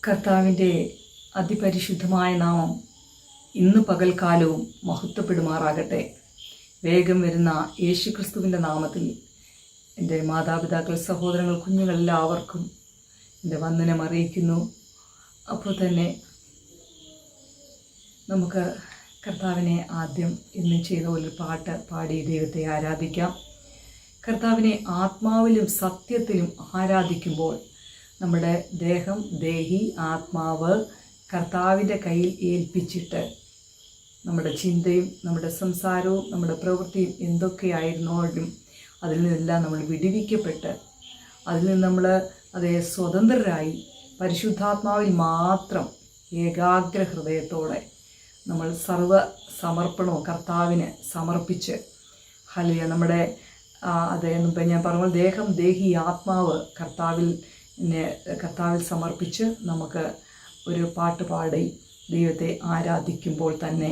കർത്താവിൻ്റെ അതിപരിശുദ്ധമായ നാമം ഇന്ന് പകൽക്കാലവും മഹത്വപ്പെടുമാറാകട്ടെ. വേഗം വരുന്ന യേശുക്രിസ്തുവിൻ്റെ നാമത്തിൽ എൻ്റെ മാതാപിതാക്കൾ, സഹോദരങ്ങൾ, കുഞ്ഞുങ്ങളെല്ലാവർക്കും എൻ്റെ വന്ദനം അറിയിക്കുന്നു. അപ്പോൾ തന്നെ നമുക്ക് കർത്താവിനെ ആദ്യം ഇന്ന് ചെയ്ത ഒരു പാട്ട് പാടി ദൈവത്തെ ആരാധിക്കാം. കർത്താവിനെ ആത്മാവിലും സത്യത്തിലും ആരാധിക്കുമ്പോൾ നമ്മുടെ ദേഹം, ദേഹി, ആത്മാവ് കർത്താവിൻ്റെ കയ്യിൽ ഏൽപ്പിച്ചിട്ട് നമ്മുടെ ചിന്തയും നമ്മുടെ സംസാരവും നമ്മുടെ പ്രവൃത്തിയും എന്തൊക്കെയായിരുന്നോടും അതിൽ നിന്നെല്ലാം നമ്മൾ വിടുവിക്കപ്പെട്ട് അതിൽ നിന്ന് നമ്മൾ അതേ സ്വതന്ത്രരായി പരിശുദ്ധാത്മാവിൽ മാത്രം ഏകാഗ്ര ഹൃദയത്തോടെ നമ്മൾ സർവ സമർപ്പണവും കർത്താവിന് സമർപ്പിച്ച് നമ്മുടെ ഇപ്പം ഞാൻ പറഞ്ഞ ദേഹം, ദേഹി, ആത്മാവ് കർത്താവിൽ സമർപ്പിച്ച് നമുക്ക് ഒരു പാട്ട് പാടി ദൈവത്തെ ആരാധിക്കുമ്പോൾ തന്നെ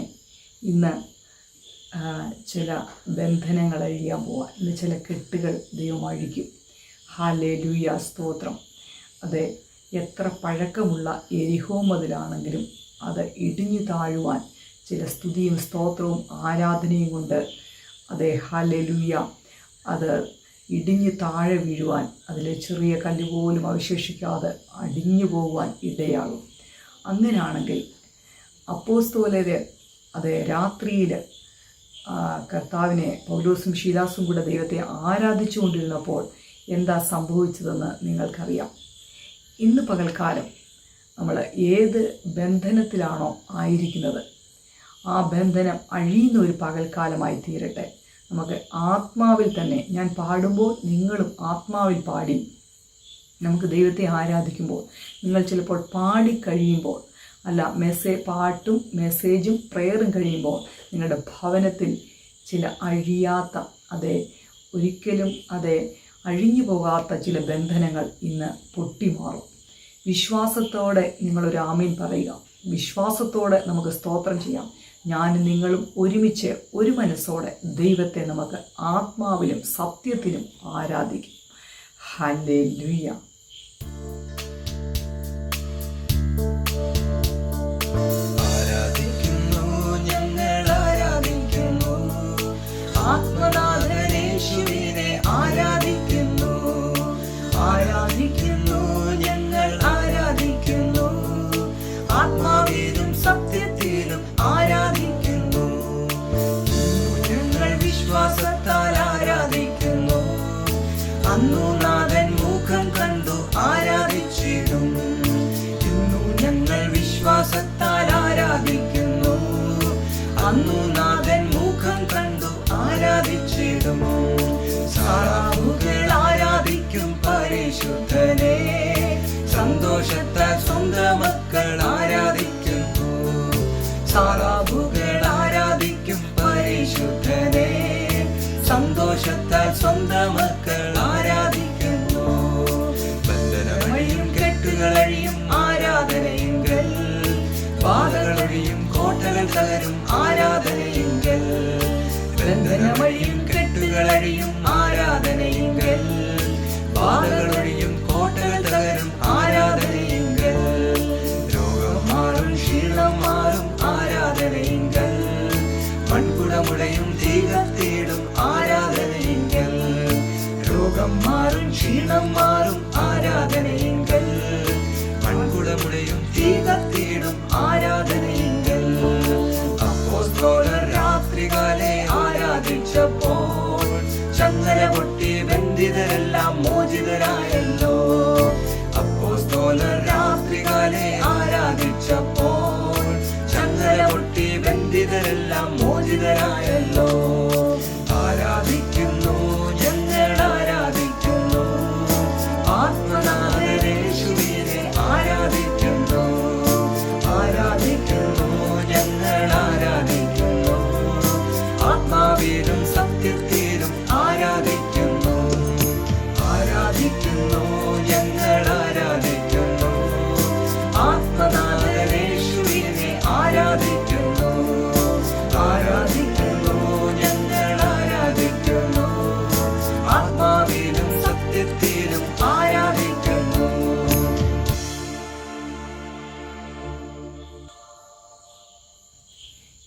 ഇന്ന് ചില ബന്ധനങ്ങൾ അഴിയാൻ പോവാം. ഇന്ന് ചില കെട്ടുകൾ ദൈവം അഴിക്കും. ഹല്ലേലൂയ, സ്തോത്രം. അതെ, എത്ര പഴക്കമുള്ള എരിഹോ മതിലാണെങ്കിലും അത് ഇടിഞ്ഞു താഴുവാൻ ചില സ്തുതിയും സ്തോത്രവും ആരാധനയും കൊണ്ട് അതെ ഹല്ലേലൂയ അത് ഇടിഞ്ഞു താഴെ വീഴുവാൻ, അതിലെ ചെറിയ കല്ല് പോലും അവശേഷിക്കാതെ അടിഞ്ഞു പോകുവാൻ ഇടയാകും. അങ്ങനെയാണെങ്കിൽ അപ്പോസ്തലര് അതെ രാത്രിയിൽ കർത്താവിനെ പൗലോസും ശീലാസും കൂടെ ദൈവത്തെ ആരാധിച്ചു കൊണ്ടിരുന്നപ്പോൾ എന്താ സംഭവിച്ചതെന്ന് നിങ്ങൾക്കറിയാം. ഇന്ന് പകൽക്കാലം നമ്മൾ ഏത് ബന്ധനത്തിലാണോ ആയിരിക്കുന്നത് ആ ബന്ധനം അഴിയുന്ന ഒരു പകൽക്കാലമായി തീരട്ടെ. നമുക്ക് ആത്മാവിൽ തന്നെ, ഞാൻ പാടുമ്പോൾ നിങ്ങളും ആത്മാവിൽ പാടി നമുക്ക് ദൈവത്തെ ആരാധിക്കുമ്പോൾ, നിങ്ങൾ ചിലപ്പോൾ പാടിക്കഴിയുമ്പോൾ പാട്ടും മെസ്സേജും പ്രയറും കഴിയുമ്പോൾ നിങ്ങളുടെ ഭവനത്തിൽ ചില അഴിയാത്ത ഒരിക്കലും അഴിഞ്ഞു പോകാത്ത ചില ബന്ധനങ്ങൾ ഇന്ന് പൊട്ടിമാറും. വിശ്വാസത്തോടെ നിങ്ങളൊരു ആമീൻ പറയുക. വിശ്വാസത്തോടെ നമുക്ക് സ്തോത്രം ചെയ്യാം. ഞാനും നിങ്ങളും ഒരുമിച്ച് ഒരു മനസ്സോടെ ദൈവത്തെ നമുക്ക് ആത്മാവിലും സത്യത്തിലും ആരാധിക്കും. ഹല്ലേലൂയ. ആരാധിക്കുന്നു, ഞങ്ങൾ ആരാധിക്കുന്നു, ആത്മനാഥനേശുവിനെ ആരാധിക്കുന്നു. ആരാധിക്കുന്നു, ഞങ്ങൾ ആരാധിക്കുന്നു, ആത്മാവിലും സത്യത്തിലും ആരാധിക്കുന്നു. ഞങ്ങൾ വിശ്വാസത്താൽ ആരാധിക്കുന്നു, അന്നു നാഥൻ മുഖം കണ്ടു ആരാധിച്ചിടും. ഇന്നു ഞങ്ങൾ വിശ്വാസത്താൽ ആരാധിക്കുന്നു, അന്നു നാഥൻ മുഖം കണ്ടു ആരാധിച്ചിടും. സാറാവുകൾ ആരാധിക്കും പരിശുദ്ധനെ, സന്തോഷത്താൽ സ്വന്തം മക്കൾ ആരാധിക്കുന്നു. സാറാവുകൾ ആരാധിക്കും പരിശുദ്ധനെ, സന്തോഷത്താൽ സ്വന്തം മക്കൾ ആരാധിക്കുന്നു. ബന്ധനമഴിയും കെട്ടുകളഴിയും ആരാധനയെങ്കിൽ, പാതകളൊഴിയും കോട്ടകൾ തകരും ആരാധനയെങ്കിൽ. ബന്ധനമഴിയും കെട്ടുകളഴിയും ആരാധനയെങ്കിൽ, പാതകളൊഴിയും കോട്ടകൾ തകരും ആരാധനയെങ്കിൽ. രോഗം മാറും, ക്ഷീണം മാറും ആരാധനയെങ്കിൽ, മൺകുടമുടയും തീ കത്തിയിടും ആരാധനയെങ്കിൽ. രോഗം മാറും, ക്ഷീണം മാറും ആരാധനയെങ്കിൽ, മൺകുടമുടയും തീ കത്തിയിടും ആരാധനയെങ്കിൽ. അപ്പോസ്തലർ രാത്രികാലെ ആരാധിച്ചപ്പോൾ ചങ്ങല പൊട്ടി ബന്ധിതരെല്ലാം മോചിതരായല്ലോ. അപ്പോസ്തലർ രാത്രികാലെ ആരാധിച്ചപ്പോൾ ചങ്ങല പൊട്ടി ബന്ധിതരെല്ലാം മോചിതരായല്ലോ. ആരാധിക്കുന്നു, ഞങ്ങൾ ആരാധിക്കുന്നു,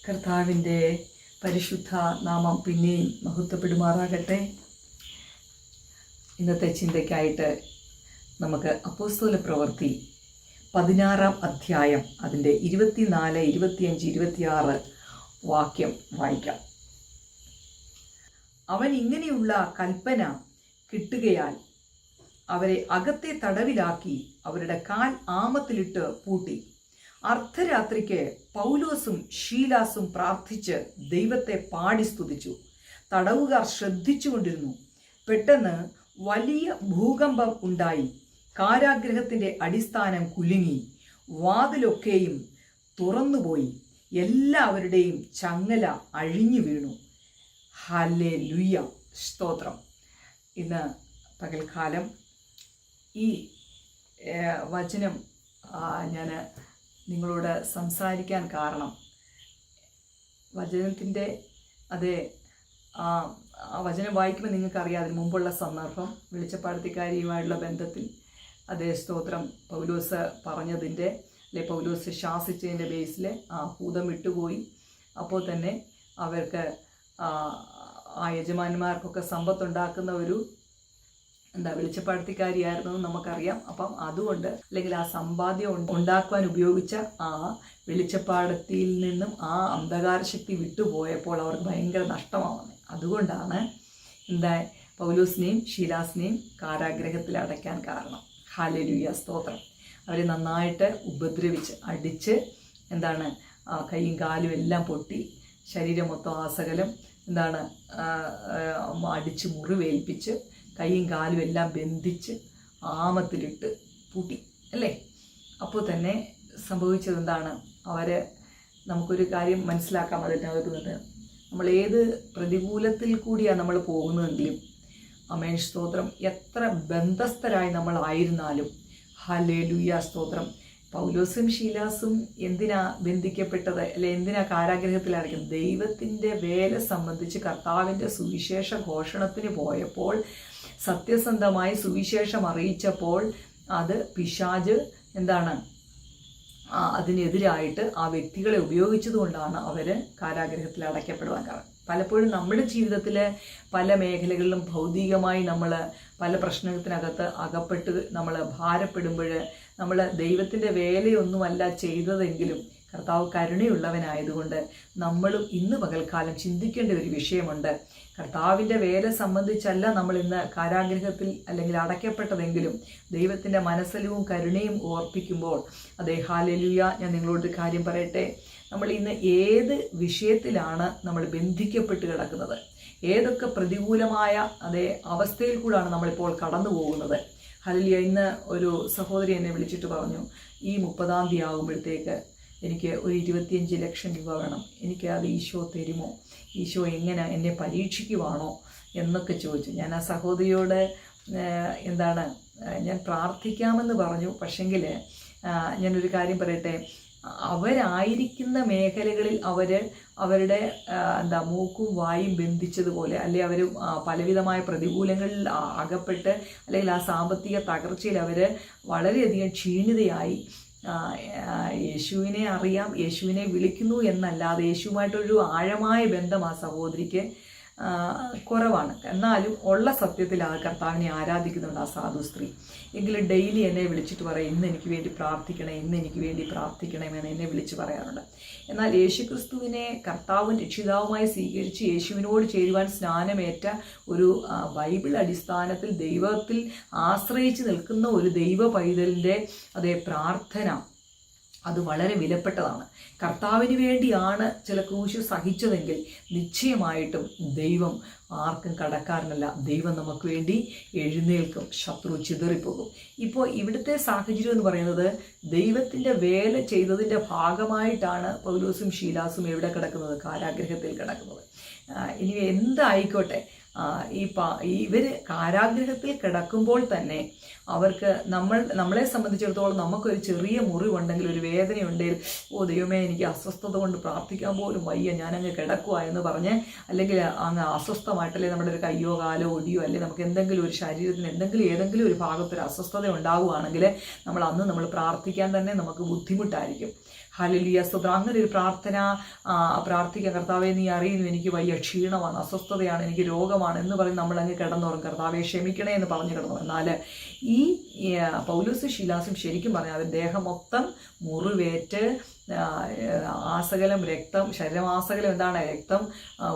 കർത്താവിൻ്റെ പരിശുദ്ധ നാമം പിന്നെയും മഹത്വപ്പെടുമാറാകട്ടെ. ഇന്നത്തെ ചിന്തയ്ക്കായിട്ട് നമുക്ക് അപ്പോസ്തല പ്രവൃത്തി 16-ാം അധ്യായം അതിൻ്റെ 24, 25, 26 വാക്യം വായിക്കാം. അവൻ ഇങ്ങനെയുള്ള കൽപ്പന കിട്ടുകയാൽ അവരെ അകത്തെ തടവിലാക്കി അവരുടെ കാൽ ആമത്തിലിട്ട് പൂട്ടി. അർദ്ധരാത്രിക്ക് പൗലോസും ശീലാസും പ്രാർത്ഥിച്ച് ദൈവത്തെ പാടി സ്തുതിച്ചു. തടവുകാർ ശ്രദ്ധിച്ചുകൊണ്ടിരുന്നു. പെട്ടെന്ന് വലിയ ഭൂകമ്പം ഉണ്ടായി. കാരാഗൃഹത്തിൻ്റെ അടിസ്ഥാനം കുലുങ്ങി. വാതിലൊക്കെയും തുറന്നുപോയി. എല്ലാവരുടെയും ചങ്ങല അഴിഞ്ഞു വീണു. ഹല്ലേലൂയ, സ്തോത്രം. ഇന്ന് പകൽക്കാലം ഈ വചനം ഞാൻ നിങ്ങളോട് സംസാരിക്കാൻ കാരണം വചനത്തിൻ്റെ ആ വചനം വായിക്കുമ്പോൾ നിങ്ങൾക്കറിയാം അതിന് മുമ്പുള്ള സന്ദർഭം വെളിച്ചപ്പാടത്തിക്കാരിയുമായുള്ള ബന്ധത്തിൽ സ്തോത്രം പൗലോസ് പറഞ്ഞതിൻ്റെ പൗലോസ് ശാസിച്ചതിൻ്റെ ബേസിൽ ഭൂതം വിട്ടുപോയി. അപ്പോൾ തന്നെ അവർക്ക് ആ യജമാന്മാർക്കൊക്കെ സമ്പത്തുണ്ടാക്കുന്ന ഒരു വെളിച്ചപ്പാടത്തിക്കാരിയായിരുന്നെന്ന് നമുക്കറിയാം. അപ്പം അതുകൊണ്ട് അല്ലെങ്കിൽ ആ സമ്പാദ്യം ഉണ്ടാക്കുവാൻ ഉപയോഗിച്ച ആ വെളിച്ചപ്പാടത്തിൽ നിന്നും ആ അന്ധകാര ശക്തി വിട്ടുപോയപ്പോൾ അവർക്ക് ഭയങ്കര നഷ്ടമാവുന്നത്. അതുകൊണ്ടാണ് പൗലോസിനെയും ശീലാസിനെയും കാരാഗ്രഹത്തിൽ അടയ്ക്കാൻ കാരണം. ഹല്ലേലൂയ, സ്തോത്രം. അവരെ നന്നായിട്ട് ഉപദ്രവിച്ച് അടിച്ച് കൈയും കാലും എല്ലാം പൊട്ടി, ശരീരം മൊത്തം ആസകലം അടിച്ച് മുറിവേൽപ്പിച്ച് കൈയും കാലും എല്ലാം ബന്ധിച്ച് ആമത്തിലിട്ട് പൂട്ടി അല്ലേ. അപ്പോൾ തന്നെ സംഭവിച്ചത് നമുക്കൊരു കാര്യം മനസ്സിലാക്കാം. അതിനകത്ത് നമ്മൾ ഏത് പ്രതികൂലത്തിൽ കൂടിയാണ് നമ്മൾ പോകുന്നതെങ്കിലും ആമേൻ, സ്തോത്രം, എത്ര ബന്ധസ്ഥരായി നമ്മളായിരുന്നാലും ഹല്ലേലൂയ, സ്തോത്രം. പൗലോസും ശീലാസും എന്തിനാ ബന്ധിക്കപ്പെട്ടത്, അല്ലെ എന്തിനാ കാരാഗ്രഹത്തിൽ അടയ്ക്കുന്നത്? ദൈവത്തിൻ്റെ വേല സംബന്ധിച്ച് കർത്താവിൻ്റെ സുവിശേഷ ഘോഷണത്തിന് പോയപ്പോൾ, സത്യസന്ധമായി സുവിശേഷം അറിയിച്ചപ്പോൾ അത് പിശാച് അതിനെതിരായിട്ട് ആ വ്യക്തികളെ ഉപയോഗിച്ചതുകൊണ്ടാണ് അവർ കാരാഗ്രഹത്തിൽ അടയ്ക്കപ്പെടുവാൻ കാരണം. പലപ്പോഴും നമ്മുടെ ജീവിതത്തിൽ പല മേഖലകളിലും ഭൗതികമായി നമ്മൾ പല പ്രശ്നത്തിനകത്ത് അകപ്പെട്ട് നമ്മൾ ഭാരപ്പെടുമ്പോൾ നമ്മൾ ദൈവത്തിൻ്റെ വേലയൊന്നുമല്ല ചെയ്തതെങ്കിലും കർത്താവ് കരുണയുള്ളവനായതുകൊണ്ട് നമ്മളും ഇന്ന് പകൽക്കാലം ചിന്തിക്കേണ്ട ഒരു വിഷയമുണ്ട്. കർത്താവിൻ്റെ വേല സംബന്ധിച്ചല്ല നമ്മൾ ഇന്ന് കാരാഗ്രഹത്തിൽ അല്ലെങ്കിൽ അടയ്ക്കപ്പെട്ടതെങ്കിലും ദൈവത്തിൻ്റെ മനസ്സലിവും കരുണയും ഓർപ്പിക്കുമ്പോൾ ഹല്ലേലൂയ. ഞാൻ നിങ്ങളോട് കാര്യം പറയട്ടെ, നമ്മൾ ഇന്ന് ഏത് വിഷയത്തിലാണ് നമ്മൾ ബന്ധിക്കപ്പെട്ട് കിടക്കുന്നത്, ഏതൊക്കെ പ്രതികൂലമായ അവസ്ഥയിൽ കൂടാണ് നമ്മളിപ്പോൾ കടന്നു പോകുന്നത്. ഹല്ലേലൂയ. ഇന്ന് ഒരു സഹോദരി എന്നെ വിളിച്ചിട്ട് പറഞ്ഞു, ഈ 30-ാം തീയതി ആകുമ്പോഴത്തേക്ക് എനിക്ക് ഒരു 25 ലക്ഷം രൂപ വേണം, എനിക്ക് അത് ഈശോ തരുമോ, ഈശോ എങ്ങനെ എന്നെ പരീക്ഷിക്കുവാണോ എന്നൊക്കെ ചോദിച്ചു. ഞാൻ ആ സഹോദരിയോട് ഞാൻ പ്രാർത്ഥിക്കാമെന്ന് പറഞ്ഞു. പക്ഷെങ്കിൽ ഞാനൊരു കാര്യം പറയട്ടെ, അവരായിരിക്കുന്ന മേഖലകളിൽ അവരുടെ മൂക്കും വായും ബന്ധിച്ചതുപോലെ, അല്ലെ അവർ പലവിധമായ പ്രതികൂലങ്ങളിൽ അകപ്പെട്ട്, അല്ലെങ്കിൽ ആ സാമ്പത്തിക തകർച്ചയിൽ അവർ വളരെയധികം ക്ഷീണിതയായി യേശുവിനെ അറിയാം, യേശുവിനെ വിളിക്കുന്നു എന്നല്ലാതെ യേശുവുമായിട്ടൊരു ആഴമായ ബന്ധം ആ സഹോദരിക്ക് കുറവാണ്. എന്നാലും ഉള്ള സത്യത്തിൽ ആ കർത്താവിനെ ആരാധിക്കുന്നുണ്ട് ആ സാധു സ്ത്രീ. എങ്കിലും ഡെയിലി എന്നെ വിളിച്ചിട്ട് പറയും, ഇന്ന് എനിക്ക് വേണ്ടി പ്രാർത്ഥിക്കണേ, ഇന്ന് എനിക്ക് വേണ്ടി പ്രാർത്ഥിക്കണമെന്ന് എന്നെ വിളിച്ച് പറയാറുണ്ട്. എന്നാൽ യേശുക്രിസ്തുവിനെ കർത്താവും രക്ഷിതാവുമായി സ്വീകരിച്ച് യേശുവിനോട് ചേരുവാൻ സ്നാനമേറ്റ ഒരു ബൈബിൾ അടിസ്ഥാനത്തിൽ ദൈവത്തിൽ ആശ്രയിച്ച് നിൽക്കുന്ന ഒരു ദൈവ പൈതലിൻ്റെ പ്രാർത്ഥന അത് വളരെ വിലപ്പെട്ടതാണ്. കർത്താവിന് വേണ്ടിയാണ് ചില ക്രൂശ് സഹിച്ചതെങ്കിൽ നിശ്ചയമായിട്ടും ദൈവം ആർക്കും കടക്കാരനല്ല. ദൈവം നമുക്ക് വേണ്ടി എഴുന്നേൽക്കും, ശത്രു ചിതറിപ്പോകും. ഇപ്പോൾ ഇവിടുത്തെ സാഹചര്യം എന്ന് പറയുന്നത് ദൈവത്തിൻ്റെ വേല ചെയ്തതിൻ്റെ ഭാഗമായിട്ടാണ് പൗലോസും ശീലാസും എവിടെ കിടക്കുന്നത്? കാരാഗ്രഹത്തിൽ കിടക്കുന്നത്. ഇനി എന്തായിക്കോട്ടെ, ഇവർ കാരാഗ്രഹത്തിൽ കിടക്കുമ്പോൾ തന്നെ അവർക്ക് നമ്മളെ സംബന്ധിച്ചിടത്തോളം നമുക്കൊരു ചെറിയ മുറിവുണ്ടെങ്കിൽ, ഒരു വേദനയുണ്ടെങ്കിൽ, ഓ ദൈവമേ എനിക്ക് അസ്വസ്ഥത കൊണ്ട് പ്രാർത്ഥിക്കാൻ പോലും വയ്യ, ഞാനങ്ങ് കിടക്കുക എന്ന് പറഞ്ഞ്, അല്ലെങ്കിൽ അങ്ങ് അസ്വസ്ഥമായിട്ടല്ലേ നമ്മുടെ ഒരു കയ്യോ കാലോ ഒടിയോ, അല്ലെങ്കിൽ നമുക്ക് എന്തെങ്കിലും ഒരു ശരീരത്തിന് ഏതെങ്കിലും ഒരു ഭാഗത്തൊരു അസ്വസ്ഥത ഉണ്ടാവുകയാണെങ്കിൽ നമ്മൾ പ്രാർത്ഥിക്കാൻ തന്നെ നമുക്ക് ബുദ്ധിമുട്ടായിരിക്കും. ഹല്ലേലൂയ, സ്തോത്രം. അങ്ങനെ ഒരു പ്രാർത്ഥിക്കുക, കർത്താവെ നീ അറിയുന്നു എനിക്ക് വലിയ ക്ഷീണമാണ്, അസ്വസ്ഥതയാണ്, എനിക്ക് രോഗമാണ് എന്ന് പറഞ്ഞ് നമ്മളങ്ങ് കിടന്നുറങ്ങും. കർത്താവെ ക്ഷമിക്കണേ എന്ന് പറഞ്ഞു കിടന്നു. എന്നാൽ ഈ പൗലോസും ശീലാസും ശരിക്കും പറഞ്ഞാൽ അവർ ദേഹം മൊത്തം മുറിവേറ്റ് ശരീരമാസകലം രക്തം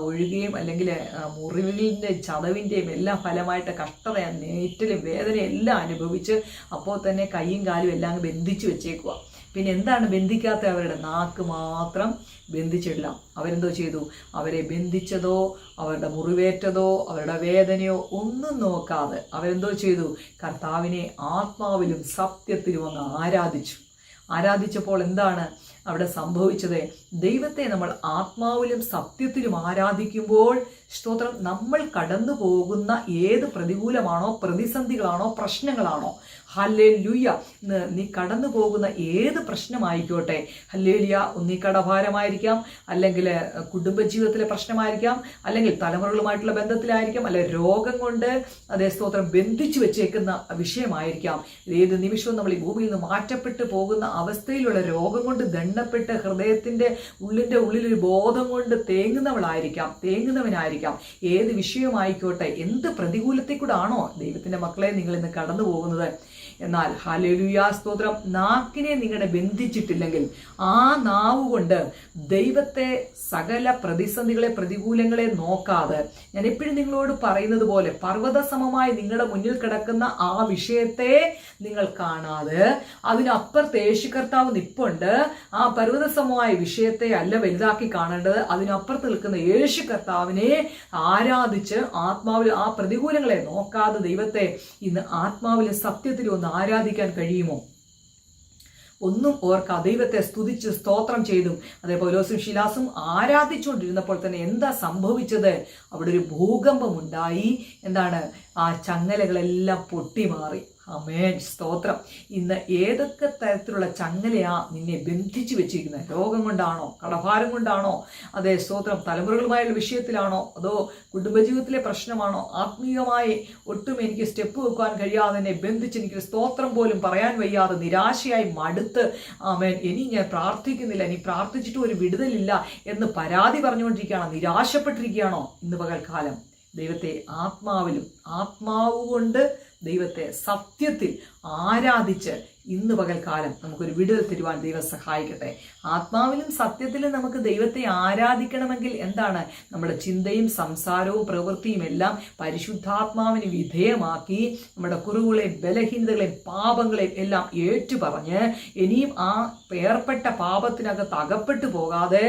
ഒഴുകുകയും, അല്ലെങ്കിൽ മുറിവിൻ്റെ ചതവിൻ്റെയും എല്ലാം ഫലമായിട്ട് കഷ്ടതയും നേറ്റലും വേദനയും എല്ലാം അനുഭവിച്ച് അപ്പോൾ തന്നെ കൈയും കാലും എല്ലാം ബന്ധിച്ച് വെച്ചേക്കുക. പിന്നെ എന്താണ് ബന്ധിക്കാത്ത? അവരുടെ നാക്ക് മാത്രം ബന്ധിച്ചിട്ടില്ല. അവരെന്തോ ചെയ്തു? അവരെ ബന്ധിച്ചതോ അവരുടെ മുറിവേറ്റതോ അവരുടെ വേദനയോ ഒന്നും നോക്കാതെ അവരെന്തോ ചെയ്തു? കർത്താവിനെ ആത്മാവിലും സത്യത്തിലും അങ്ങ് ആരാധിച്ചപ്പോൾ എന്താണ് അവിടെ സംഭവിച്ചത്? ദൈവത്തെ നമ്മൾ ആത്മാവിലും സത്യത്തിലും ആരാധിക്കുമ്പോൾ, സ്തോത്രം, നമ്മൾ കടന്നു പോകുന്ന ഏത് പ്രതികൂലമാണോ, പ്രതിസന്ധികളാണോ, പ്രശ്നങ്ങളാണോ, ഹല്ലേലൂയ, നീ കടന്നു പോകുന്ന ഏത് പ്രശ്നമായിക്കോട്ടെ, ഹല്ലേലൂയ, ഒന്നീ കടഭാരമായിരിക്കാം, അല്ലെങ്കിൽ കുടുംബജീവിതത്തിലെ പ്രശ്നമായിരിക്കാം, അല്ലെങ്കിൽ തലമുറകളുമായിട്ടുള്ള ബന്ധത്തിലായിരിക്കാം, അല്ലെങ്കിൽ രോഗം കൊണ്ട് അതേ സ്തോത്രം ബന്ധിച്ചു വെച്ചേക്കുന്ന വിഷയമായിരിക്കാം. ഏത് നിമിഷവും നമ്മൾ ഈ ഭൂമിയിൽ നിന്ന് മാറ്റപ്പെട്ടു പോകുന്ന അവസ്ഥയിലുള്ള രോഗം കൊണ്ട് ദണ്ഡപ്പെട്ട് ഹൃദയത്തിൻ്റെ ഉള്ളിലൊരു ബോധം കൊണ്ട് തേങ്ങുന്നവനായിരിക്കാം. ഏത് വിഷയമായിക്കോട്ടെ, എന്ത് പ്രതികൂലത്തിൽ കൂടെ ആണോ ദൈവത്തിൻ്റെ മക്കളെ നിങ്ങൾ ഇന്ന് കടന്നു പോകുന്നത്, എന്നാൽ ഹല്ലേലൂയ, സ്തോത്രം, നാക്കിനെ നിങ്ങളെ ബന്ധിച്ചിട്ടില്ലെങ്കിൽ ആ നാവ് കൊണ്ട് ദൈവത്തെ സകല പ്രതികൂലങ്ങളെ നോക്കാതെ, ഞാൻ എപ്പോഴും നിങ്ങളോട് പറയുന്നത് പോലെ പർവ്വതസമമായി നിങ്ങളുടെ മുന്നിൽ കിടക്കുന്ന ആ വിഷയത്തെ നിങ്ങൾ കാണാതെ അതിനപ്പുറത്ത് യേശു കർത്താവ് നിപ്പുണ്ട്. ആ പർവ്വതസമമായ വിഷയത്തെ അല്ല വലുതാക്കി കാണേണ്ടത്, അതിനപ്പുറത്ത് നിൽക്കുന്ന യേശു കർത്താവിനെ ആരാധിച്ച് ആത്മാവിൽ ആ പ്രതികൂലങ്ങളെ നോക്കാതെ ദൈവത്തെ ഇന്ന് ആത്മാവിലെ സത്യത്തിലും ഒന്ന് ആരാധിക്കാൻ കഴിയുമോ? ഒന്നും ഓർക്ക ദൈവത്തെ സ്തുതിച്ച് സ്തോത്രം ചെയ്തും അതേ പൗലോസും ശീലാസും ആരാധിച്ചുകൊണ്ടിരുന്നപ്പോൾ തന്നെ എന്താ സംഭവിച്ചത്? അവിടെ ഒരു ഭൂകമ്പമുണ്ടായി. എന്താണ്? ആ ചങ്ങലകളെല്ലാം പൊട്ടിമാറി. ആമേൻ, സ്തോത്രം. ഇന്ന് ഏതൊക്കെ തരത്തിലുള്ള ചങ്ങലയാ നിന്നെ ബന്ധിച്ചു വെച്ചിരിക്കുന്നത്? രോഗം കൊണ്ടാണോ? കടഭാരം കൊണ്ടാണോ? അതേ സ്തോത്രം, തലമുറകളുമായുള്ള വിഷയത്തിലാണോ? അതോ കുടുംബജീവിതത്തിലെ പ്രശ്നമാണോ? ആത്മീയമായി ഒട്ടും എനിക്ക് സ്റ്റെപ്പ് വെക്കാൻ കഴിയാതെ എന്നെ ബന്ധിച്ച് എനിക്കൊരു സ്തോത്രം പോലും പറയാൻ വയ്യാതെ നിരാശയായി മടുത്ത്, ആമേൻ, ഇനി ഞാൻ പ്രാർത്ഥിക്കുന്നില്ല, ഇനി പ്രാർത്ഥിച്ചിട്ടും ഒരു വിടുതലില്ല എന്ന് പരാതി പറഞ്ഞുകൊണ്ടിരിക്കുകയാണോ? നിരാശപ്പെട്ടിരിക്കുകയാണോ? ഇന്ന് പകൽക്കാലം ദൈവത്തെ ആത്മാവ് കൊണ്ട് ദൈവത്തെ സത്യത്തിൽ ആരാധിച്ച് ഇന്ന് പകൽക്കാലം നമുക്കൊരു വിടുതൽ തരുവാൻ ദൈവം സഹായിക്കട്ടെ. ആത്മാവിലും സത്യത്തിലും നമുക്ക് ദൈവത്തെ ആരാധിക്കണമെങ്കിൽ എന്താണ്? നമ്മുടെ ചിന്തയും സംസാരവും പ്രവൃത്തിയും എല്ലാം പരിശുദ്ധാത്മാവിന് വിധേയമാക്കി നമ്മുടെ കുറവുകളെയും ബലഹീനതകളെയും പാപങ്ങളെയും എല്ലാം ഏറ്റുപറഞ്ഞ് ഇനിയും ആ ഏർപ്പെട്ട പാപത്തിനകത്ത് അകപ്പെട്ടു പോകാതെ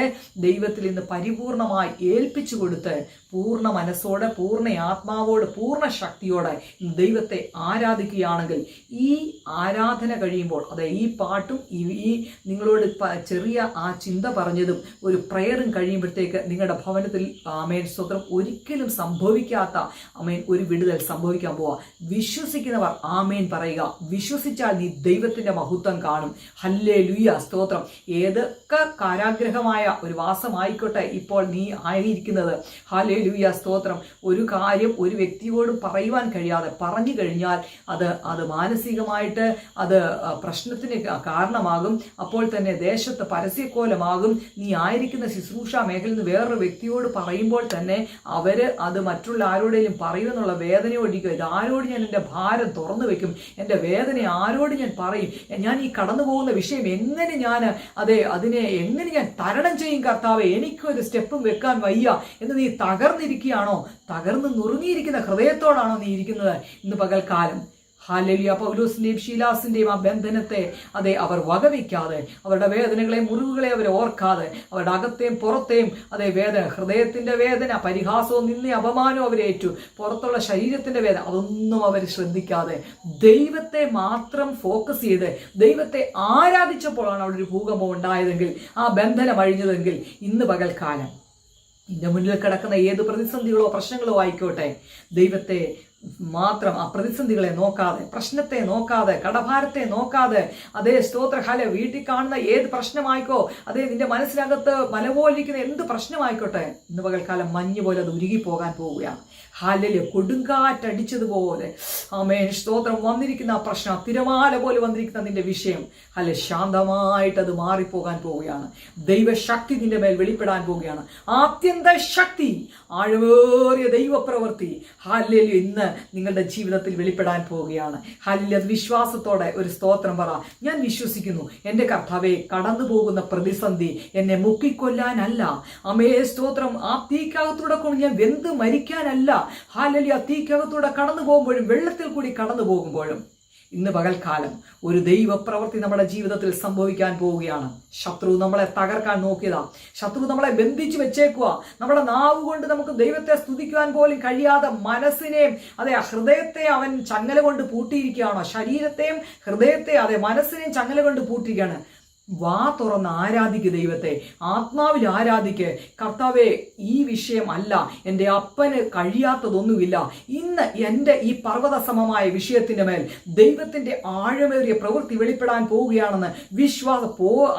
ദൈവത്തിൽ ഇന്ന് പരിപൂർണമായി ഏൽപ്പിച്ചു കൊടുത്ത് പൂർണ്ണ മനസ്സോടെ, പൂർണ്ണ ആത്മാവോട്, പൂർണ്ണ ശക്തിയോടെ ദൈവത്തെ ആരാധിക്കുകയാണെങ്കിൽ ഈ ആരാധന കഴിയുമ്പോൾ, അതെ, ഈ പാട്ടും ഈ നിങ്ങളോട് ചെറിയ ആ ചിന്ത പറഞ്ഞതും ഒരു പ്രയറും കഴിയുമ്പോഴത്തേക്ക് നിങ്ങളുടെ ഭവനത്തിൽ ആമേൻ സ്തോത്രം ഒരിക്കലും സംഭവിക്കാത്ത ആമേൻ ഒരു വിടുതൽ സംഭവിക്കാൻ പോവാ. വിശ്വസിക്കുന്നവർ ആമേൻ പറയുക. വിശ്വസിച്ചാൽ നീ ദൈവത്തിന്റെ മഹത്വം കാണും. ഹല്ലേലൂയ, സ്തോത്രം. ഏതൊക്കെ കാരാഗ്രഹമായ ഒരു വാസമായിക്കോട്ടെ ഇപ്പോൾ നീ ആയിരിക്കുന്നത്, ഹല്ലേലൂയ, സ്തോത്രം. ഒരു കാര്യം ഒരു വ്യക്തിയോട് പറയുവാൻ കഴിയാതെ പറഞ്ഞു കഴിഞ്ഞാൽ അത് മാനസികമായിട്ട് അത് പ്രശ്നത്തിന് കാരണമാകും. അപ്പോൾ തന്നെ ദേശത്ത് പരസ്യക്കോലമാകും. നീ ആയിരിക്കുന്ന ശുശ്രൂഷ മേഖലയിൽ നിന്ന് വേറൊരു വ്യക്തിയോട് പറയുമ്പോൾ തന്നെ അത് മറ്റുള്ള ആരോടെങ്കിലും പറയുമെന്നുള്ള വേദനയോടിക്കും. ഇത് ആരോട് ഞാൻ എൻ്റെ ഭാരം തുറന്നു വെക്കും? എൻ്റെ വേദന ആരോട് ഞാൻ പറയും? ഞാൻ ഈ കടന്നു പോകുന്ന വിഷയം എങ്ങനെ അതിനെ എങ്ങനെ ഞാൻ തരണം ചെയ്യും? കർത്താവേ, എനിക്കൊരു സ്റ്റെപ്പും വെക്കാൻ വയ്യ എന്ന് നീ തകർന്നിരിക്കുകയാണോ? തകർന്ന് നുറുങ്ങിയിരിക്കുന്ന ഹൃദയത്തോടാണോ നീ ഇരിക്കുന്നത് ഇന്ന് പകൽക്കാലം? ഹല്ലേലൂയ, പൗലോസിന്റെയും ശീലാസിന്റെയും ആ ബന്ധനത്തെ അവർ വകവയ്ക്കാതെ, അവരുടെ വേദനകളെ, മുറിവുകളെ അവർ ഓർക്കാതെ, അവരുടെ അകത്തെയും പുറത്തെയും ഹൃദയത്തിന്റെ വേദന, പരിഹാസവും നിന്ന അപമാനവും അവരേറ്റു, പുറത്തുള്ള ശരീരത്തിന്റെ വേദന അതൊന്നും അവർ ശ്രദ്ധിക്കാതെ ദൈവത്തെ മാത്രം ഫോക്കസ് ചെയ്ത് ദൈവത്തെ ആരാധിച്ചപ്പോഴാണ് അവിടെ ഒരു ഭൂകമ്പം ഉണ്ടായതെങ്കിൽ, ആ ബന്ധനം അഴിഞ്ഞതെങ്കിൽ ഇന്ന് പകൽക്കാലം ഇതിന്റെ മുന്നിൽ കിടക്കുന്ന ഏത് പ്രതിസന്ധികളോ പ്രശ്നങ്ങളോ ആയിക്കോട്ടെ, ദൈവത്തെ മാത്രം ആ പ്രതിസന്ധികളെ നോക്കാതെ, പ്രശ്നത്തെ നോക്കാതെ, കടഭാരത്തെ നോക്കാതെ, അതേ സ്തോത്ര ഹല വീട്ടിൽ കാണുന്ന ഏത് പ്രശ്നമായിക്കോ, അതേ നിന്റെ മനസ്സിനകത്ത് മലപോലിരിക്കുന്ന എന്ത് പ്രശ്നമായിക്കോട്ടെ, ഇന്ന് പകൽക്കാലം മഞ്ഞ് പോലെ അത് ഉരുകിപ്പോകാൻ പോവുകയാണ്. ഹാലല് കൊടുങ്കാറ്റടിച്ചതുപോലെ ആമേൻ സ്തോത്രം വന്നിരിക്കുന്ന ആ പ്രശ്നം, തിരമാല പോലെ വന്നിരിക്കുന്ന നിന്റെ വിഷയം ഹല ശാന്തമായിട്ട് അത് മാറിപ്പോകാൻ പോവുകയാണ്. ദൈവശക്തി നിന്റെ മേൽ വെളിപ്പെടാൻ പോവുകയാണ്. ആത്യന്ത ശക്തി, ആഴവേറിയ ദൈവപ്രവൃത്തി ഹാലല് ഇന്ന് നിങ്ങളുടെ ജീവിതത്തിൽ വെളിപ്പെടാൻ പോവുകയാണ്. ഹാലല് അത് വിശ്വാസത്തോടെ ഒരു സ്തോത്രം പറ. ഞാൻ വിശ്വസിക്കുന്നു എൻ്റെ കർത്താവേ, കടന്നു പോകുന്ന പ്രതിസന്ധി എന്നെ മുക്കിക്കൊല്ലാനല്ല, അമേ സ്തോത്രം ആ തീക്കകത്തൂടെ കൊണ്ട് ഞാൻ വെന്ത് മരിക്കാനല്ല. ഹാലലി ആ തീക്കകത്തൂടെ കടന്നു പോകുമ്പോഴും വെള്ളത്തിൽ കൂടി കടന്നു പോകുമ്പോഴും ഇന്ന് പകൽക്കാലം ഒരു ദൈവപ്രവൃത്തി നമ്മുടെ ജീവിതത്തിൽ സംഭവിക്കാൻ പോവുകയാണ്. ശത്രു നമ്മളെ തകർക്കാൻ നോക്കിയതാ, ശത്രു നമ്മളെ ബന്ധിച്ചു വെച്ചേക്കുക. നമ്മുടെ നാവ് കൊണ്ട് നമുക്ക് ദൈവത്തെ സ്തുതിക്കുവാൻ പോലും കഴിയാതെ മനസ്സിനെയും അതെ ഹൃദയത്തെ അവൻ ചങ്ങല കൊണ്ട് പൂട്ടിയിരിക്കുകയാണോ, ശരീരത്തെയും ഹൃദയത്തെ അതെ മനസ്സിനെയും ചങ്ങല കൊണ്ട് പൂട്ടിയിരിക്കുകയാണ്. വാ തുറന്ന് ആരാധിക്ക് ദൈവത്തെ, ആത്മാവിൽ ആരാധിക്ക്. കർത്താവേ, ഈ വിഷയം അല്ല, എൻ്റെ അപ്പന് കഴിയാത്തതൊന്നുമില്ല. ഇന്ന് എൻ്റെ ഈ പർവ്വതസമമായ വിഷയത്തിൻ്റെ മേൽ ദൈവത്തിൻ്റെ ആഴമേറിയ പ്രവൃത്തി വെളിപ്പെടാൻ പോവുകയാണെന്ന്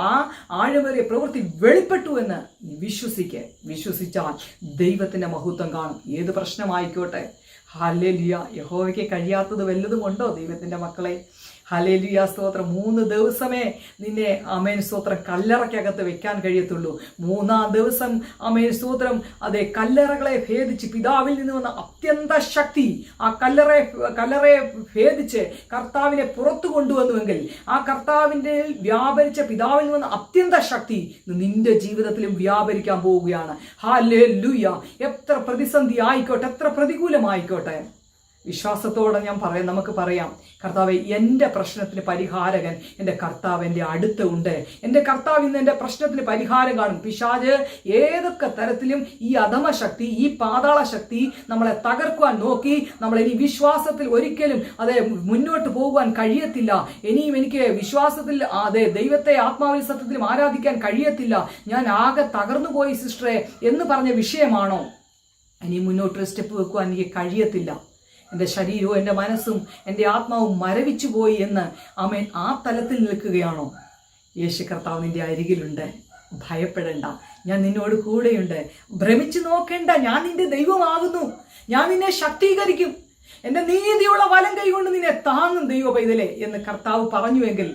ആ ആഴമേറിയ പ്രവൃത്തി വെളിപ്പെട്ടു എന്ന് വിശ്വസിച്ചാൽ ദൈവത്തിൻ്റെ മഹത്വം കാണും. ഏത് പ്രശ്നമായിക്കോട്ടെ. ഹല്ലേലൂയ. യഹോവയ്ക്ക് കഴിയാത്തത് വല്ലതും ഉണ്ടോ ദൈവത്തിൻ്റെ മക്കളെ? ഹല്ലേലൂയ സ്തോത്രം. 3 ദിവസമേ നിന്നെ ആമേൻ സ്തോത്രം കല്ലറയ്ക്കകത്ത് വെക്കാൻ കഴിയത്തുള്ളൂ. 3-ാം ദിവസം ആമേൻ സ്തോത്രം അതെ കല്ലറകളെ ഭേദിച്ച് പിതാവിൽ നിന്ന് വന്ന അത്യന്ത ശക്തി ആ കല്ലറയെ ഭേദിച്ച് കർത്താവിനെ പുറത്തു കൊണ്ടുവന്നുവെങ്കിൽ ആ കർത്താവിൻ്റെ വ്യാപരിച്ച പിതാവിൽ നിന്ന് വന്ന അത്യന്ത ശക്തി നിന്റെ ജീവിതത്തിലും വ്യാപരിക്കാൻ പോവുകയാണ്. ഹല്ലേലൂയ. എത്ര പ്രതിസന്ധി ആയിക്കോട്ടെ, എത്ര പ്രതികൂലമായിക്കോട്ടെ, വിശ്വാസത്തോടെ നമുക്ക് പറയാം, കർത്താവെ, എൻ്റെ പ്രശ്നത്തിന് പരിഹാരകൻ എൻ്റെ കർത്താവ് എൻ്റെ അടുത്ത് ഉണ്ട്. എൻ്റെ കർത്താവ് ഇന്ന് എൻ്റെ പ്രശ്നത്തിന് പരിഹാരം കാണും. പിശാച് ഏതൊക്കെ തരത്തിലും ഈ അധമ ശക്തി, ഈ പാതാള ശക്തി നമ്മളെ തകർക്കുവാൻ നോക്കി, നമ്മളെ വിശ്വാസത്തിൽ ഒരിക്കലും അതെ മുന്നോട്ട് പോകുവാൻ കഴിയത്തില്ല. ഇനിയും എനിക്ക് വിശ്വാസത്തിൽ അതെ ദൈവത്തെ ആത്മാവിൽ സത്യത്തിലും ആരാധിക്കാൻ കഴിയത്തില്ല, ഞാൻ ആകെ തകർന്നു പോയി സിസ്റ്ററെ എന്ന് പറഞ്ഞ വിഷയമാണോ? ഇനി മുന്നോട്ടൊരു സ്റ്റെപ്പ് വെക്കുവാൻ എനിക്ക് കഴിയത്തില്ല, എൻ്റെ ശരീരവും എൻ്റെ മനസ്സും എൻ്റെ ആത്മാവും മരവിച്ചു പോയി എന്ന് ആമേൻ ആ തലത്തിൽ നിൽക്കുകയാണോ? യേശു കർത്താവ് നിന്റെ അരികിലുണ്ട്. ഭയപ്പെടേണ്ട, ഞാൻ നിന്നോട് കൂടെയുണ്ട്. ഭ്രമിച്ചു നോക്കേണ്ട, ഞാൻ നിന്റെ ദൈവമാകുന്നു. ഞാൻ നിന്നെ ശക്തീകരിക്കും. എൻ്റെ നീതിയുള്ള വലം കൈകൊണ്ട് നിന്നെ താങ്ങും ദൈവ പൈതലേ എന്ന് കർത്താവ് പറഞ്ഞുവെങ്കിൽ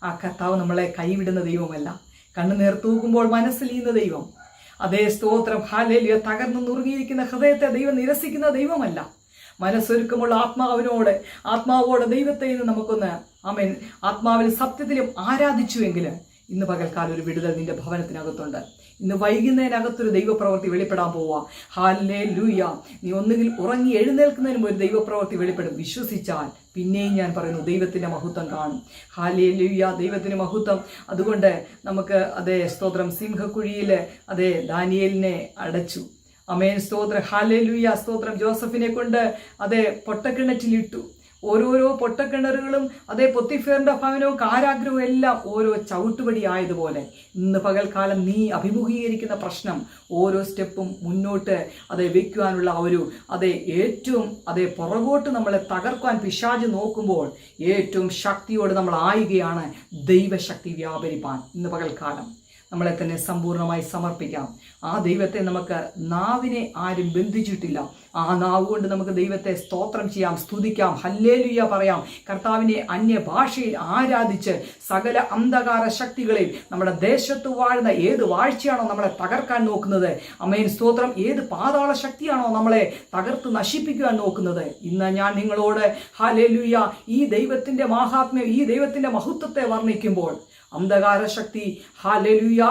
ആ കർത്താവ് നമ്മളെ കൈവിടുന്ന ദൈവമല്ല, കണ്ണുനീർ തൂക്കുമ്പോൾ മനസ്സിലിയുന്ന ദൈവം. അതേ സ്തോത്രം. ഹല്ലേലൂയ. തകർന്നു നുറുങ്ങിയിരിക്കുന്ന ഹൃദയത്തെ ദൈവം നിരസിക്കുന്ന ദൈവമല്ല. മനസ്സൊരുക്കമുള്ള ആത്മാവോടെ ദൈവത്തെ ഇന്ന് നമുക്കൊന്ന് ആമേൻ ആത്മാവിൽ സത്യത്തിലും ആരാധിച്ചുവെങ്കിൽ ഇന്ന് പകൽക്കാലം ഒരു വിടുതൽ നിന്റെ ഭവനത്തിനകത്തുണ്ട്. ഇന്ന് വൈകുന്നതിനകത്തൊരു ദൈവപ്രവൃത്തി വെളിപ്പെടാൻ പോവുക. ഹല്ലേലൂയ. നീ ഒന്നുകിൽ ഉറങ്ങി എഴുന്നേൽക്കുന്നതിനും ഒരു ദൈവപ്രവൃത്തി വെളിപ്പെടും. വിശ്വസിച്ചാൽ പിന്നെയും ഞാൻ പറയുന്നു, ദൈവത്തിൻ്റെ മഹത്വം കാണും. ഹല്ലേലൂയ. ദൈവത്തിന് മഹത്വം. അതുകൊണ്ട് നമുക്ക് അതേ സ്തോത്രം, സിംഹക്കുഴിയിൽ അതേ ദാനിയേലിനെ അടച്ചു. അമേൻ സ്തോത്രം. ഹല്ലേലൂയ സ്തോത്രം. ജോസഫിനെ കൊണ്ട് അതേ പൊട്ടക്കിണറ്റിലിട്ടു. ഓരോരോ പൊട്ടക്കിണറുകളും അതേ പൊത്തിഫേറിന്റെ ഭവനവും കാരാഗ്രഹവും എല്ലാം ഓരോ ചവിട്ടുപടി ആയതുപോലെ ഇന്ന് പകൽക്കാലം നീ അഭിമുഖീകരിക്കുന്ന പ്രശ്നം ഓരോ സ്റ്റെപ്പും മുന്നോട്ട് അതേ വയ്ക്കുവാനുള്ള ഏറ്റവും പുറകോട്ട് നമ്മളെ തകർക്കാൻ പിശാച് നോക്കുമ്പോൾ ഏറ്റവും ശക്തിയോട് നമ്മൾ ആയുകയാണ് ദൈവശക്തി വ്യാപരിപ്പാൻ. ഇന്ന് പകൽക്കാലം നമ്മളെ തന്നെ സമ്പൂർണ്ണമായി സമർപ്പിക്കാം. ആ ദൈവത്തെ നമുക്ക് നാവിനെ ആരും ബന്ധിച്ചിട്ടില്ല. ആ നാവ് കൊണ്ട് നമുക്ക് ദൈവത്തെ സ്തോത്രം ചെയ്യാം, സ്തുതിക്കാം, ഹല്ലേലൂയ പറയാം. കർത്താവിനെ അന്യഭാഷയിൽ ആരാധിച്ച് സകല അന്ധകാര ശക്തികളെ നമ്മുടെ ദേശത്ത് വാഴുന്ന ഏത് വാഴ്ചയാണോ നമ്മളെ തകർക്കാൻ നോക്കുന്നത്, അമേൻ സ്തോത്രം, ഏത് പാതാള ശക്തിയാണോ നമ്മളെ തകർത്ത് നശിപ്പിക്കുവാൻ നോക്കുന്നത്, ഇന്ന് ഞാൻ നിങ്ങളോട് ഹല്ലേലൂയ ഈ ദൈവത്തിൻ്റെ മാഹാത്മ്യം, ഈ ദൈവത്തിൻ്റെ മഹത്വത്തെ വർണ്ണിക്കുമ്പോൾ അന്ധകാര ശക്തി ഹല്ലേലൂയ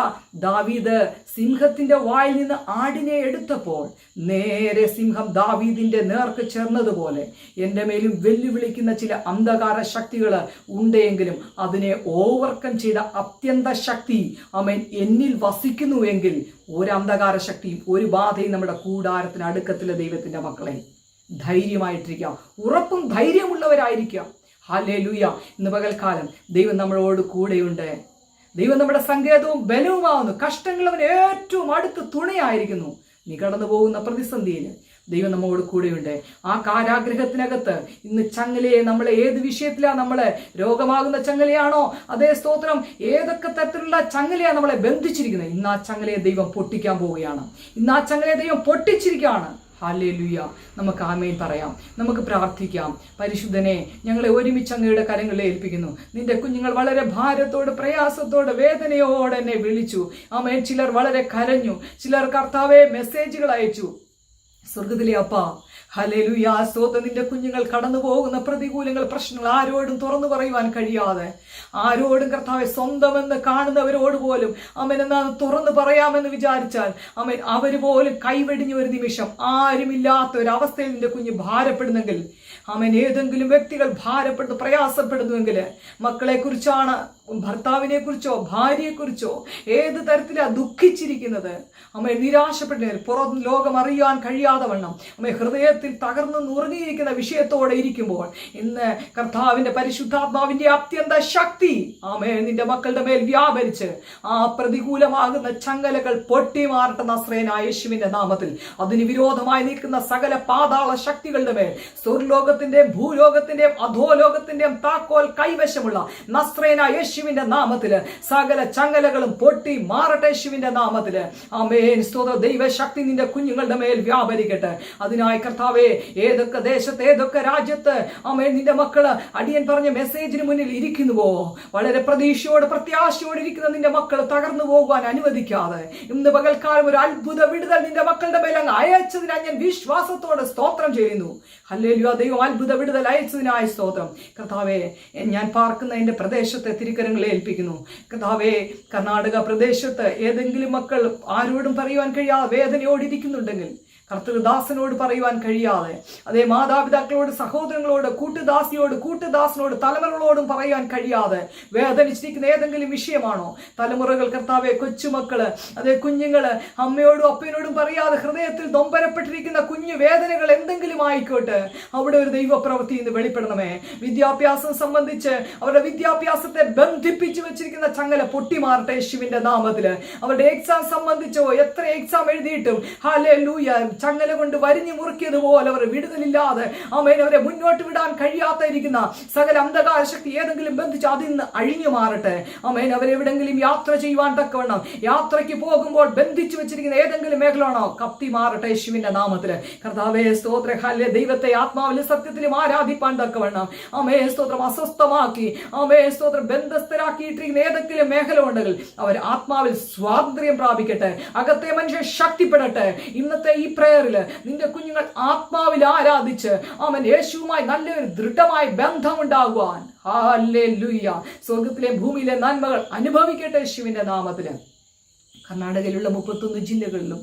ദാവീദ് സിംഹത്തിന്റെ വായിൽ നിന്ന് ആടിനെ എടുത്തപ്പോൾ നേരെ സിംഹം ദാവീദിന്റെ നേർക്ക് ചേർന്നതുപോലെ എൻ്റെ മേലും വെല്ലുവിളിക്കുന്ന ചില അന്ധകാര ശക്തികൾ ഉണ്ടെങ്കിലും അതിനെ ഓവർകം ചെയ്ത അത്യന്ത ശക്തി ആമേൻ എന്നിൽ വസിക്കുന്നുവെങ്കിൽ ഒരു അന്ധകാര ശക്തിയും ഒരു ബാധയും നമ്മുടെ കൂടാരത്തിന് അടുക്കത്തിലെ ദൈവത്തിന്റെ മക്കളെ ധൈര്യമായിട്ടിരിക്കുക, ഉറപ്പും ധൈര്യമുള്ളവരായിരിക്കുക. ഹല്ലേലൂയ. ഇന്ന് പകൽക്കാലം ദൈവം നമ്മളോട് കൂടെയുണ്ട്. ദൈവം നമ്മുടെ സങ്കേതവും ബലവുമാവുന്നു. കഷ്ടങ്ങൾ അവൻ ഏറ്റവും അടുത്ത് തുണയായിരിക്കുന്നു. നീ കടന്നു പോകുന്ന പ്രതിസന്ധിയിൽ, ദൈവം നമ്മോട് കൂടെയുണ്ട്. ആ കാരാഗ്രഹത്തിനകത്ത് ഇന്ന് ചങ്ങലയെ നമ്മളെ ഏത് വിഷയത്തിലാണ് നമ്മളെ രോഗമാകുന്ന ചങ്ങലയാണോ, അതേ സ്തോത്രം ഏതൊക്കെ തരത്തിലുള്ള ചങ്ങലയാണ് നമ്മളെ ബന്ധിച്ചിരിക്കുന്നത്, ഇന്ന് ആ ചങ്ങലയെ ദൈവം പൊട്ടിക്കാൻ പോവുകയാണ്. ഇന്ന് ആ ചങ്ങലയെ ദൈവം പൊട്ടിച്ചിരിക്കുകയാണ്. ഹല്ലേലൂയ. നമുക്ക് ആമേൻ പറയാം, നമുക്ക് പ്രാർത്ഥിക്കാം. പരിശുദ്ധനെ, ഞങ്ങളെ ഒരുമിച്ച് അങ്ങയുടെ കരങ്ങളിൽ ഏൽപ്പിക്കുന്നു. നിന്റെ കുഞ്ഞുങ്ങൾ വളരെ ഭാരത്തോട്, പ്രയാസത്തോട്, വേദനയോടെ എന്നെ വിളിച്ചു. ആമേൻ. ചിലർ വളരെ കരഞ്ഞു, ചിലർ കർത്താവെ മെസ്സേജുകൾ അയച്ചു. സ്വർഗത്തിലെ അപ്പാ, ഹല്ലേലൂയ, സ്തോത്രം. നിന്റെ കുഞ്ഞുങ്ങൾ കടന്നു പോകുന്ന പ്രതികൂലങ്ങൾ, പ്രശ്നങ്ങൾ ആരോടും തുറന്നു പറയുവാൻ കഴിയാതെ, ആരോടും കർത്താവെ സ്വന്തമെന്ന് കാണുന്നവരോട് പോലും അമൻ എന്നാ തുറന്നു പറയാമെന്ന് വിചാരിച്ചാൽ അമൻ അവർ പോലും കൈവെടിഞ്ഞ ഒരു നിമിഷം ആരുമില്ലാത്ത ഒരു അവസ്ഥയിൽ നിന്റെ കുഞ്ഞ് ഭാരപ്പെടുന്നെങ്കിൽ, അമൻ ഏതെങ്കിലും വ്യക്തികൾ ഭാരപ്പെട്ട് പ്രയാസപ്പെടുന്നുവെങ്കിൽ, മക്കളെ കുറിച്ചാണ്, ഭർത്താവിനെ കുറിച്ചോ ഭാര്യയെക്കുറിച്ചോ ഏത് തരത്തിലാണ് ദുഃഖിച്ചിരിക്കുന്നത്, അമ്മ നിരാശപ്പെട്ടതിൽ പുറം ലോകം അറിയാൻ കഴിയാതെ വണ്ണം അമ്മ ഹൃദയത്തിൽ തകർന്നു നുറുങ്ങിയിരിക്കുന്ന വിഷയത്തോടെ ഇരിക്കുമ്പോൾ, ഇന്ന് കർത്താവിന്റെ പരിശുദ്ധാത്മാവിന്റെ അത്യന്ത ശക്തി ആമേ നിന്റെ മക്കളുടെ മേൽ വ്യാപരിച്ച് ആ പ്രതികൂലമാകുന്ന ചങ്ങലകൾ പൊട്ടി മാറട്ടെ നസ്രേനായ യേശുവിന്റെ നാമത്തിൽ. അതിന് വിരോധമായി നിൽക്കുന്ന സകല പാതാള ശക്തികളുടെ മേൽ സ്വർലോകത്തിന്റെയും ഭൂലോകത്തിന്റെയും അധോലോകത്തിന്റെയും താക്കോൽ കൈവശമുള്ള നസ്രേനായ യേശുവിന്റെ നാമത്തില് സകല ചങ്ങലകളും പൊട്ടി മാറട്ടെ യേശുവിന്റെ നാമത്തില്. ആമേൻ. സ്തോത്ര. ദൈവശക്തി നിന്റെ കുഞ്ഞുങ്ങളുടെ മേൽ വ്യാപരിക്കട്ടെ. അതിനായി കർത്താവേ, ഏതൊക്കെ ദേശത്ത്, ഏതൊക്കെ രാജ്യത്ത് ആമേൻ നിന്റെ മക്കള് അടിയൻ പറഞ്ഞ മെസ്സേജിന് മുന്നിൽ ഇരിക്കുന്നുവോ, വളരെ പ്രതീക്ഷയോട് പ്രത്യാശയോടെ ഇരിക്കുന്ന നിന്റെ മക്കൾ തകർന്നു പോകുവാൻ അനുവദിക്കാതെ ഇന്ന് പകൽക്കാലം ഒരു അത്ഭുത വിടുതൽ നിന്റെ മക്കളുടെ മേൽ അങ്ങ് അയച്ചതിനായി ഞാൻ വിശ്വാസത്തോടെ സ്തോത്രം ചെയ്യുന്നു. ഹല്ലേലൂയ. ദൈവം അത്ഭുത വിടുതൽ അയച്ചതിനായി സ്തോത്രം. കർത്താവേ, ഞാൻ പാർക്കുന്ന എന്റെ പ്രദേശത്തെ തിരുക്കരങ്ങളെ ഏൽപ്പിക്കുന്നു. കർത്താവേ, കർണാടക പ്രദേശത്ത് ഏതെങ്കിലും മക്കൾ ആരോടും പറയുവാൻ കഴിയാതെ വേദനയോടിരിക്കുന്നുണ്ടെങ്കിൽ, കർത്തൃദാസനോട് പറയുവാൻ കഴിയാതെ, അതേ മാതാപിതാക്കളോട്, സഹോദരങ്ങളോട്, കൂട്ടുദാസനോട്, തലമുറകളോടും പറയാൻ കഴിയാതെ വേദനിച്ചിരിക്കുന്ന ഏതെങ്കിലും വിഷയമാണോ, തലമുറകൾ കർത്താവെ, കൊച്ചുമക്കള്, അതേ കുഞ്ഞുങ്ങള് അമ്മയോടും അപ്പനോടും പറയാതെ ഹൃദയത്തിൽ നൊമ്പരപ്പെട്ടിരിക്കുന്ന കുഞ്ഞു വേദനകൾ എന്തെങ്കിലും ആയിക്കോട്ടെ, അവിടെ ഒരു ദൈവപ്രവൃത്തി ഇന്ന് വെളിപ്പെടണമേ. വിദ്യാഭ്യാസം സംബന്ധിച്ച് അവരുടെ വിദ്യാഭ്യാസത്തെ ബന്ധിപ്പിച്ചു വെച്ചിരിക്കുന്ന ചങ്ങല പൊട്ടിമാറട്ടെ യേശുവിന്റെ നാമത്തില്. അവരുടെ എക്സാം സംബന്ധിച്ചോ എത്ര എക്സാം എഴുതിയിട്ടും ഹല്ലേലൂയ ചങ്ങല കൊണ്ട് വരിഞ്ഞു മുറുക്കിയതുപോലെ അവർ വിടുതലില്ലാതെ ആമേൻ അവരെ മുന്നോട്ട് വിടാൻ കഴിയാതിരിക്കുന്ന സകല അന്ധകാര ശക്തി ഏതെങ്കിലും ബന്ധിച്ച് അതിന്ന് അഴിഞ്ഞു മാറട്ടെ. ആമേൻ. അവരെവിടെങ്കിലും യാത്ര ചെയ്യുവാൻ തക്കവണ്ണം, യാത്രയ്ക്ക് പോകുമ്പോൾ ബന്ധിച്ചു വെച്ചിരിക്കുന്ന ഏതെങ്കിലും മേഖലയാണോ കത്തി മാറട്ടെ യേശുവിന്റെ നാമത്തില്. കർത്താവേ സ്തോത്ര. ഹല്ലേലൂയ. ദൈവത്തെ ആത്മാവിലും സത്യത്തിലും ആരാധിപ്പാൻ തക്കവണ്ണം ആമേ സ്തോത്രം അസ്വസ്ഥമാക്കി ആമേ സ്തോത്രം ബന്ധസ്ഥരാക്കിയിട്ടിരിക്കുന്ന ഏതെങ്കിലും മേഖല ഉണ്ടെങ്കിൽ അവർ ആത്മാവിൽ സ്വാതന്ത്ര്യം പ്രാപിക്കട്ടെ. അകത്തെ മനുഷ്യൻ ശക്തിപ്പെടട്ടെ. ഇന്നത്തെ ഈ പ്രേയറില് നിന്റെ കുഞ്ഞുങ്ങൾ ആത്മാവിൽ ആരാധിച്ച് ആമൻ യേശുവുമായി നല്ലൊരു ദൃഢമായ ബന്ധമുണ്ടാകുവാൻ ഹല്ലേലൂയ സ്വർഗത്തിലെ ഭൂമിയിലെ നന്മകൾ അനുഭവിക്കട്ടെ യേശുവിന്റെ നാമത്തില്. കർണാടകയിലുള്ള 31 ജില്ലകളിലും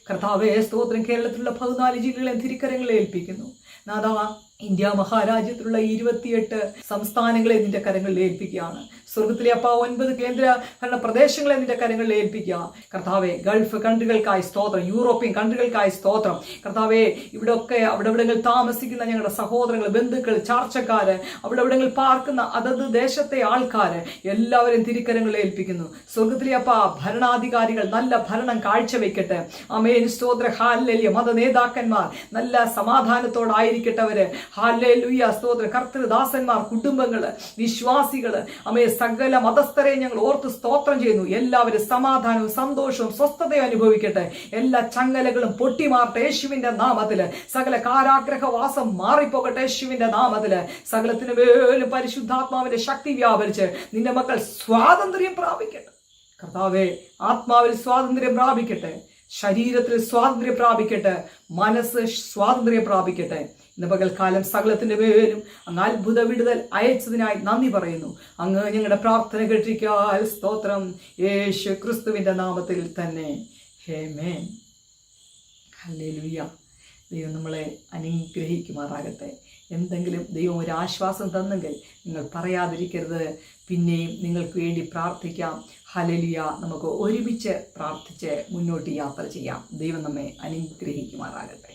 കർത്താവേ സ്തോത്രം, കേരളത്തിലുള്ള 14 ജില്ലകളെ തിരുക്കരങ്ങളെ ഏൽപ്പിക്കുന്നു. നാദാ, ഇന്ത്യ മഹാരാജ്യത്തിലുള്ള 28 സംസ്ഥാനങ്ങളെ നിന്റെ കരങ്ങളിൽ ഏൽപ്പിക്കുകയാണ്. സ്വർഗത്തിലെ അപ്പ 9 കേന്ദ്ര ഭരണ പ്രദേശങ്ങളെ നിന്റെ കരങ്ങളിൽ ഏൽപ്പിക്കുക. കർത്താവെ, ഗൾഫ് കൺട്രികൾക്കായി സ്തോത്രം, യൂറോപ്യൻ കൺട്രികൾക്കായി സ്തോത്രം. കർത്താവെ, ഇവിടെയൊക്കെ അവിടെവിടങ്ങളിൽ താമസിക്കുന്ന ഞങ്ങളുടെ സഹോദരങ്ങൾ, ബന്ധുക്കൾ, ചാർച്ചക്കാര്, അവിടെവിടങ്ങളിൽ പാർക്കുന്ന അതത് ദേശത്തെ ആൾക്കാര് എല്ലാവരും തിരുക്കരങ്ങളിൽ ഏൽപ്പിക്കുന്നു. സ്വർഗത്തിലെ അപ്പ ഭരണാധികാരികൾ നല്ല ഭരണം കാഴ്ചവെക്കട്ടെ. ആമേൻ സ്തോത്ര. ഹല്ലേലൂയ. മത നേതാക്കന്മാർ നല്ല സമാധാനത്തോടായിരിക്കട്ടെ അവര്. ഹല്ലേലൂയ സ്തോത്ര. കർത്തൃദാസന്മാർ, കുടുംബങ്ങള്, വിശ്വാസികള്, അമേ സകല മതസ്ഥരെ ഞങ്ങൾ ഓർത്ത് സ്തോത്രം ചെയ്യുന്നു. എല്ലാവരും സമാധാനവും സന്തോഷവും സ്വസ്ഥതയും അനുഭവിക്കട്ടെ. എല്ലാ ചങ്ങലകളും പൊട്ടിമാറട്ടെ യേശുവിന്റെ നാമത്തില്. സകല കാരാഗ്രഹവാസം മാറിപ്പോകട്ടെ യേശുവിന്റെ നാമത്തില്. സകലത്തിന് മേലും പരിശുദ്ധാത്മാവിന്റെ ശക്തി വ്യാപരിച്ച് നിന്റെ മക്കൾ സ്വാതന്ത്ര്യം പ്രാപിക്കട്ടെ. കർത്താവേ, ആത്മാവിൽ സ്വാതന്ത്ര്യം പ്രാപിക്കട്ടെ, ശരീരത്തിൽ സ്വാതന്ത്ര്യം പ്രാപിക്കട്ടെ, മനസ്സ് സ്വാതന്ത്ര്യം പ്രാപിക്കട്ടെ. ഇന്ന് പകൽക്കാലം സകലത്തിന്റെ പേരും അങ്ങ് അത്ഭുത വിടുതൽ അയച്ചതിനായി നന്ദി പറയുന്നു. അങ്ങ് ഞങ്ങളുടെ പ്രാർത്ഥന കേട്ടിരിക്കാൻ സ്തോത്രം. യേശു ക്രിസ്തുവിന്റെ നാമത്തിൽ തന്നെ ആമേൻ. ഹല്ലേലൂയ. ദൈവം നമ്മളെ അനുഗ്രഹിക്കുമാറാകട്ടെ. എന്തെങ്കിലും ദൈവം ഒരു ആശ്വാസം തന്നെങ്കിൽ നിങ്ങൾ പറയാതിരിക്കരുത്. പിന്നെയും നിങ്ങൾക്ക് വേണ്ടി പ്രാർത്ഥിക്കാം. ഹല്ലേലൂയ. നമുക്ക് ഒരുമിച്ച് പ്രാർത്ഥിച്ച് മുന്നോട്ട് യാത്ര ചെയ്യാം. ദൈവം നമ്മെ അനുഗ്രഹിക്കുമാറാകട്ടെ.